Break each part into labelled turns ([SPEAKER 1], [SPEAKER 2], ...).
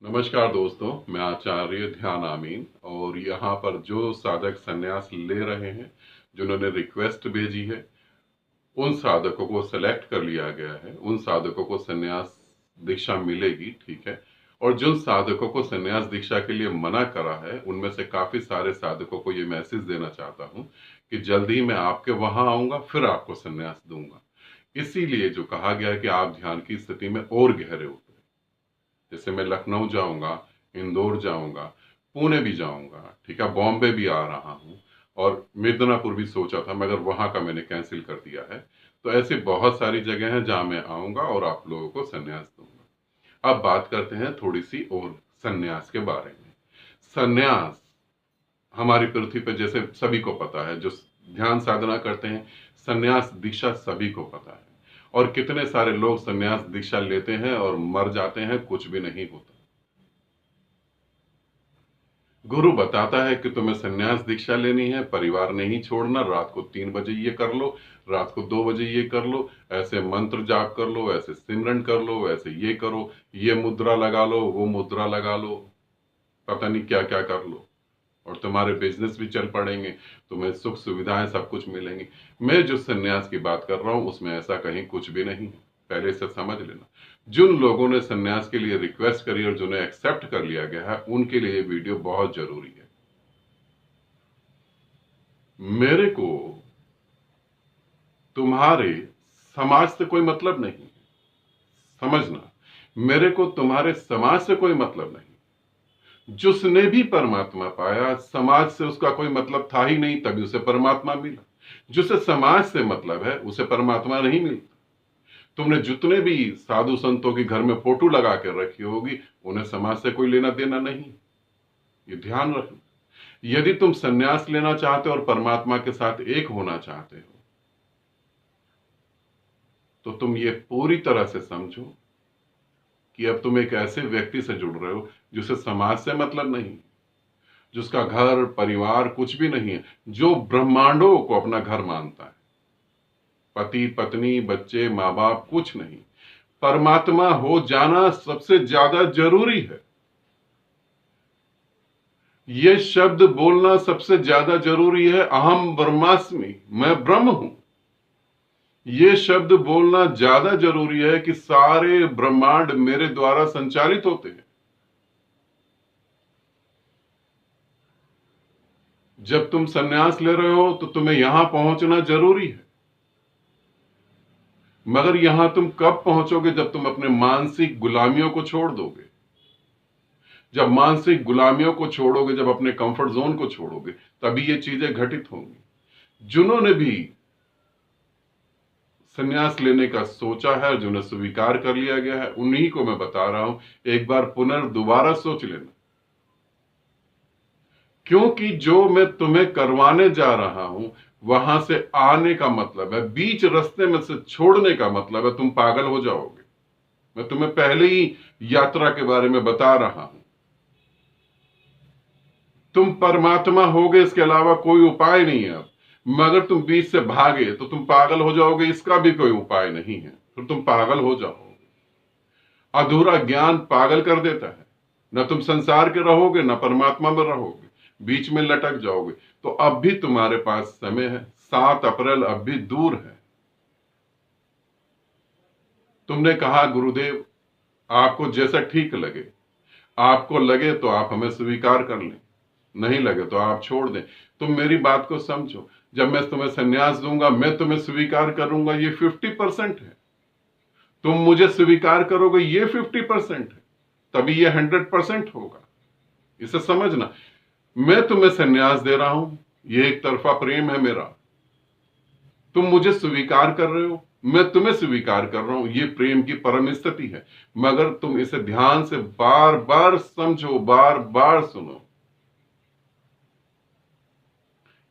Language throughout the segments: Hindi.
[SPEAKER 1] नमस्कार दोस्तों, मैं आचार्य ध्यान आमीन और यहाँ पर जो साधक संन्यास ले रहे हैं, जिन्होंने रिक्वेस्ट भेजी है, उन साधकों को सेलेक्ट कर लिया गया है। उन साधकों को संन्यास दीक्षा मिलेगी, ठीक है। और जिन साधकों को संन्यास दीक्षा के लिए मना करा है, उनमें से काफी सारे साधकों को ये मैसेज देना चाहता हूँ कि जल्दी ही मैं आपके वहां आऊंगा, फिर आपको संन्यास दूंगा। इसीलिए जो कहा गया है कि आप ध्यान की स्थिति में और गहरे उतरे। जैसे मैं लखनऊ जाऊंगा, इंदौर जाऊंगा, पुणे भी जाऊंगा, ठीक है, बॉम्बे भी आ रहा हूँ और मिदनापुर भी सोचा था मगर वहां का मैंने कैंसिल कर दिया है। तो ऐसी बहुत सारी जगह हैं जहां मैं आऊंगा और आप लोगों को संन्यास दूंगा। अब बात करते हैं थोड़ी सी और संन्यास के बारे में। संन्यास हमारी पृथ्वी पर जैसे सभी को पता है, जो ध्यान साधना करते हैं, संन्यास दीक्षा सभी को पता है। और कितने सारे लोग संन्यास दीक्षा लेते हैं और मर जाते हैं, कुछ भी नहीं होता। गुरु बताता है कि तुम्हें संन्यास दीक्षा लेनी है, परिवार नहीं छोड़ना, रात को 3 बजे ये कर लो, रात को 2 बजे ये कर लो, ऐसे मंत्र जाप कर लो, ऐसे सिमरन कर लो, ऐसे ये करो, ये मुद्रा लगा लो, वो मुद्रा लगा लो, पता नहीं क्या क्या कर लो, और तुम्हारे बिजनेस भी चल पड़ेंगे, तुम्हें सुख सुविधाएं सब कुछ मिलेंगी। मैं जो संन्यास की बात कर रहा हूं उसमें ऐसा कहीं कुछ भी नहीं है, पहले से समझ लेना। जिन लोगों ने संन्यास के लिए रिक्वेस्ट करी और जिन्हें एक्सेप्ट कर लिया गया है, उनके लिए ये वीडियो बहुत जरूरी है। मेरे को तुम्हारे समाज से कोई मतलब नहीं, समझना। मेरे को तुम्हारे समाज से कोई मतलब नहीं। जिसने भी परमात्मा पाया, समाज से उसका कोई मतलब था ही नहीं, तभी उसे परमात्मा मिला। जिसे समाज से मतलब है, उसे परमात्मा नहीं मिलता। तुमने जितने भी साधु संतों के घर में फोटो लगा कर रखी होगी, उन्हें समाज से कोई लेना देना नहीं। ये ध्यान रखना। यदि तुम संन्यास लेना चाहते हो और परमात्मा के साथ एक होना चाहते हो, तो तुम ये पूरी तरह से समझो कि अब तुम एक ऐसे व्यक्ति से जुड़ रहे हो जिसे समाज से मतलब नहीं, जिसका घर परिवार कुछ भी नहीं है, जो ब्रह्मांडों को अपना घर मानता है। पति पत्नी बच्चे माँ बाप कुछ नहीं, परमात्मा हो जाना सबसे ज्यादा जरूरी है। ये शब्द बोलना सबसे ज्यादा जरूरी है, अहम ब्रह्मास्मि, मैं ब्रह्म हूं। ये शब्द बोलना ज्यादा जरूरी है कि सारे ब्रह्मांड मेरे द्वारा संचालित होते हैं। जब तुम सन्यास ले रहे हो तो तुम्हें यहां पहुंचना जरूरी है, मगर यहां तुम कब पहुंचोगे? जब तुम अपने मानसिक गुलामियों को छोड़ दोगे। जब मानसिक गुलामियों को छोड़ोगे, जब अपने कंफर्ट जोन को छोड़ोगे, तभी ये चीजें घटित होंगी। जिन्होंने भी संन्यास लेने का सोचा है, जिन्हें स्वीकार कर लिया गया है, उन्हीं को मैं बता रहा हूं, एक बार दोबारा सोच लेना। क्योंकि जो मैं तुम्हें करवाने जा रहा हूं, वहां से आने का मतलब है, बीच रास्ते में से छोड़ने का मतलब है तुम पागल हो जाओगे। मैं तुम्हें पहले ही यात्रा के बारे में बता रहा हूं। तुम परमात्मा होगे, इसके अलावा कोई उपाय नहीं है अब। मगर तुम बीच से भागे तो तुम पागल हो जाओगे, इसका भी कोई उपाय नहीं है, फिर तुम पागल हो जाओगे। अधूरा ज्ञान पागल कर देता है। न तुम संसार के रहोगे, न परमात्मा में रहोगे, बीच में लटक जाओगे। तो अब भी तुम्हारे पास समय है, 7 अप्रैल अब भी दूर है। तुमने कहा गुरुदेव आपको जैसा ठीक लगे, आपको लगे तो आप हमें स्वीकार कर लें, नहीं लगे तो आप छोड़ दें। तुम मेरी बात को समझो, जब मैं तुम्हें संन्यास दूंगा, मैं तुम्हें स्वीकार करूंगा, ये 50% है। तुम मुझे स्वीकार करोगे, ये 50% है, तभी ये 100% होगा। इसे समझना। मैं तुम्हें संन्यास दे रहा हूं, ये एक तरफा प्रेम है मेरा। तुम मुझे स्वीकार कर रहे हो, मैं तुम्हें स्वीकार कर रहा हूं, ये प्रेम की परम स्थिति है। मगर तुम इसे ध्यान से बार बार समझो, बार बार सुनो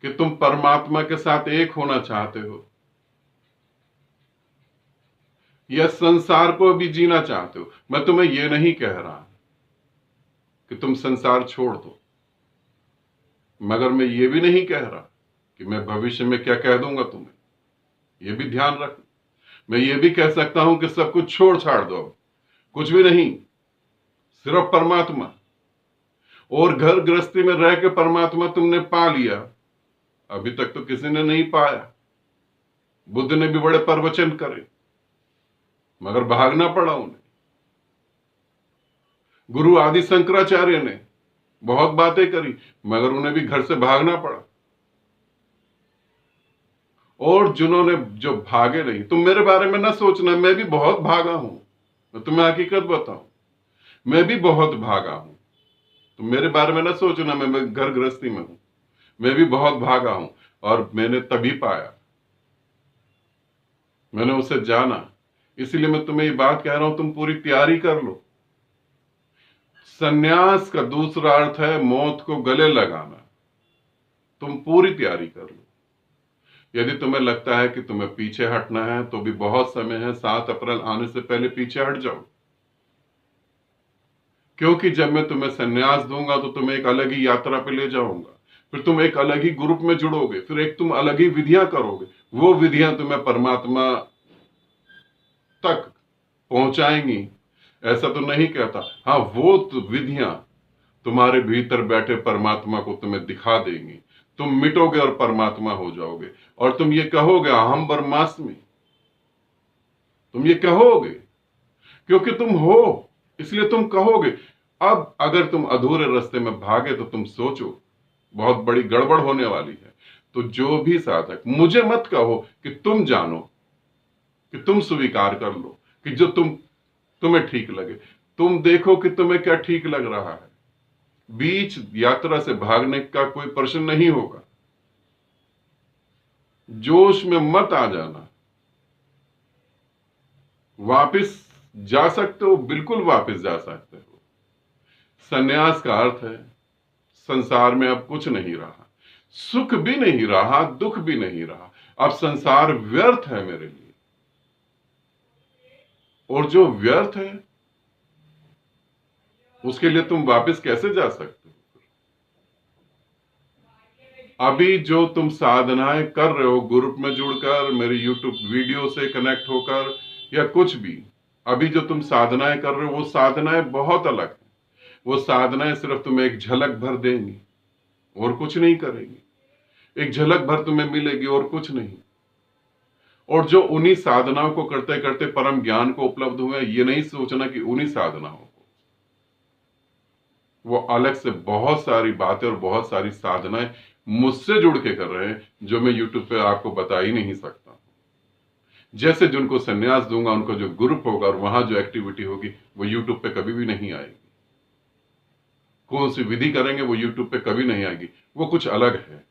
[SPEAKER 1] कि तुम परमात्मा के साथ एक होना चाहते हो या संसार को भी जीना चाहते हो। मैं तुम्हें यह नहीं कह रहा कि तुम संसार छोड़ दो, मगर मैं ये भी नहीं कह रहा कि मैं भविष्य में क्या कह दूंगा तुम्हें। यह भी ध्यान रखना। मैं ये भी कह सकता हूं कि सब कुछ छोड़ छाड़ दो, अब कुछ भी नहीं, सिर्फ परमात्मा। और घर गृहस्थी में रह के परमात्मा तुमने पा लिया, अभी तक तो किसी ने नहीं पाया। बुद्ध ने भी बड़े प्रवचन करे, मगर भागना पड़ा उन्हें। गुरु आदि शंकराचार्य ने बहुत बातें करी, मगर उन्हें भी घर से भागना पड़ा। और जिन्होंने जो भागे नहीं, तुम मेरे बारे में ना सोचना, मैं भी बहुत भागा हूं। मैं तुम्हें हकीकत बताऊं, मैं भी बहुत भागा हूं। तुम मेरे बारे में ना सोचना मैं घर गृहस्थी में हूं, मैं भी बहुत भागा हूं। और मैंने तभी पाया, मैंने उसे जाना। इसीलिए मैं तुम्हें ये बात कह रहा हूं, तुम पूरी तैयारी कर लो। सन्यास का दूसरा अर्थ है मौत को गले लगाना। तुम पूरी तैयारी कर लो। यदि तुम्हें लगता है कि तुम्हें पीछे हटना है, तो भी बहुत समय है। 7 अप्रैल आने से पहले पीछे हट जाओ, क्योंकि जब मैं तुम्हें सन्यास दूंगा तो तुम्हें एक अलग ही यात्रा पे ले जाऊंगा। फिर तुम एक अलग ही ग्रुप में जुड़ोगे, फिर एक तुम अलग ही विधियां करोगे। वो विधियां तुम्हें परमात्मा तक पहुंचाएंगी, ऐसा तो नहीं कहता। हाँ, वो विधियां तुम्हारे भीतर बैठे परमात्मा को तुम्हें दिखा देंगी। तुम मिटोगे और परमात्मा हो जाओगे। और तुम ये कहोगे अहम ब्रह्मास्मि, तुम ये कहोगे क्योंकि तुम हो, इसलिए तुम कहोगे। अब अगर तुम अधूरे रास्ते में भागे तो तुम सोचो बहुत बड़ी गड़बड़ होने वाली है। तो जो भी साधक, मुझे मत कहो कि तुम जानो, कि तुम स्वीकार कर लो कि जो तुम्हें ठीक लगे। तुम देखो कि तुम्हें क्या ठीक लग रहा है। बीच यात्रा से भागने का कोई प्रश्न नहीं होगा। जोश में मत आ जाना। वापस जा सकते हो, बिल्कुल वापस जा सकते हो। संन्यास का अर्थ है संसार में अब कुछ नहीं रहा, सुख भी नहीं रहा, दुख भी नहीं रहा। अब संसार व्यर्थ है मेरे लिए। और जो व्यर्थ है उसके लिए तुम वापस कैसे जा सकते हो? अभी जो तुम साधनाएं कर रहे हो, ग्रुप में जुड़कर, मेरी यूट्यूब वीडियो से कनेक्ट होकर, या कुछ भी, अभी जो तुम साधनाएं कर रहे हो वो साधनाएं बहुत अलग है। वो साधनाएं सिर्फ तुम्हें एक झलक भर देंगी और कुछ नहीं करेंगी। एक झलक भर तुम्हें मिलेगी और कुछ नहीं। और जो उन्हीं साधनाओं को करते करते परम ज्ञान को उपलब्ध हुए, ये नहीं सोचना कि उन्हीं साधनाओं को, वो अलग से बहुत सारी बातें और बहुत सारी साधनाएं मुझसे जुड़ के कर रहे हैं, जो मैं यूट्यूब पे आपको बता ही नहीं सकता। जैसे जिनको संन्यास दूंगा, उनको जो ग्रुप होगा और वहां जो एक्टिविटी होगी, वो यूट्यूब पे कभी भी नहीं आएगी। कौन सी विधि करेंगे वो यूट्यूब पे कभी नहीं आएगी, वो कुछ अलग है।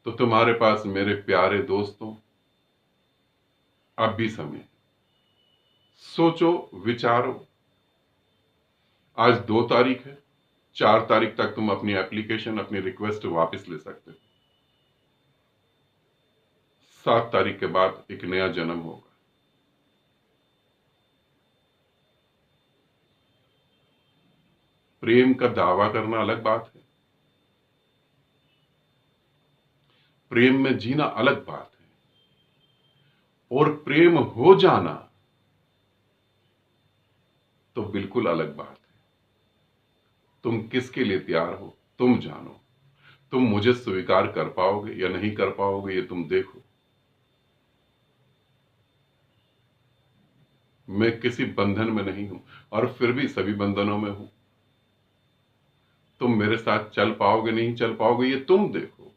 [SPEAKER 1] तो तुम्हारे पास मेरे प्यारे दोस्तों अब भी समय, सोचो, विचारो। आज 2 तारीख है, 4 तारीख तक तुम अपनी एप्लीकेशन, अपनी रिक्वेस्ट वापस ले सकते हो। 7 तारीख के बाद एक नया जन्म होगा। प्रेम का दावा करना अलग बात है, प्रेम में जीना अलग बात है, और प्रेम हो जाना तो बिल्कुल अलग बात है। तुम किसके लिए तैयार हो तुम जानो। तुम मुझे स्वीकार कर पाओगे या नहीं कर पाओगे, ये तुम देखो। मैं किसी बंधन में नहीं हूं, और फिर भी सभी बंधनों में हूं। तुम मेरे साथ चल पाओगे नहीं चल पाओगे, ये तुम देखो।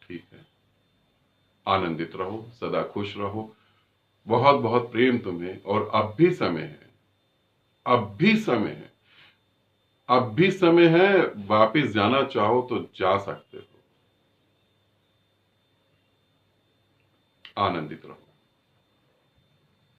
[SPEAKER 1] ठीक है, आनंदित रहो, सदा खुश रहो। बहुत बहुत प्रेम तुम्हें। और अब भी समय है, अब भी समय है, अब भी समय है। वापिस जाना चाहो तो जा सकते हो। आनंदित रहो।